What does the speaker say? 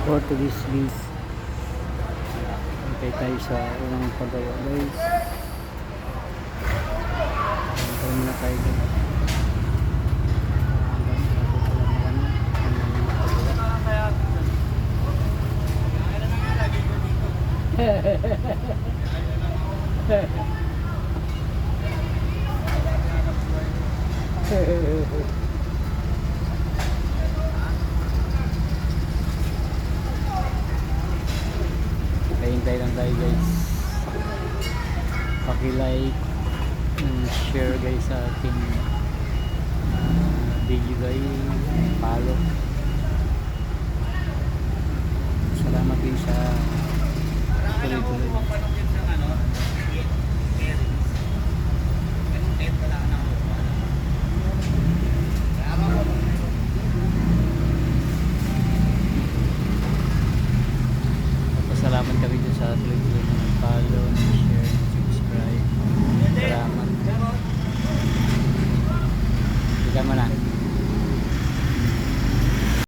Portuguese beef. Hintay tayo sa unang pagawa guys. Hintay muna tayo guys. Hintay lang tayo guys. Paki-like and share guys sa ating video guys. Follow. Salamat din sa tuloy-tuloy. Salamat kami dyan sa tuloy-tuloy na follow, share, subscribe. Salamat. Ika mo na.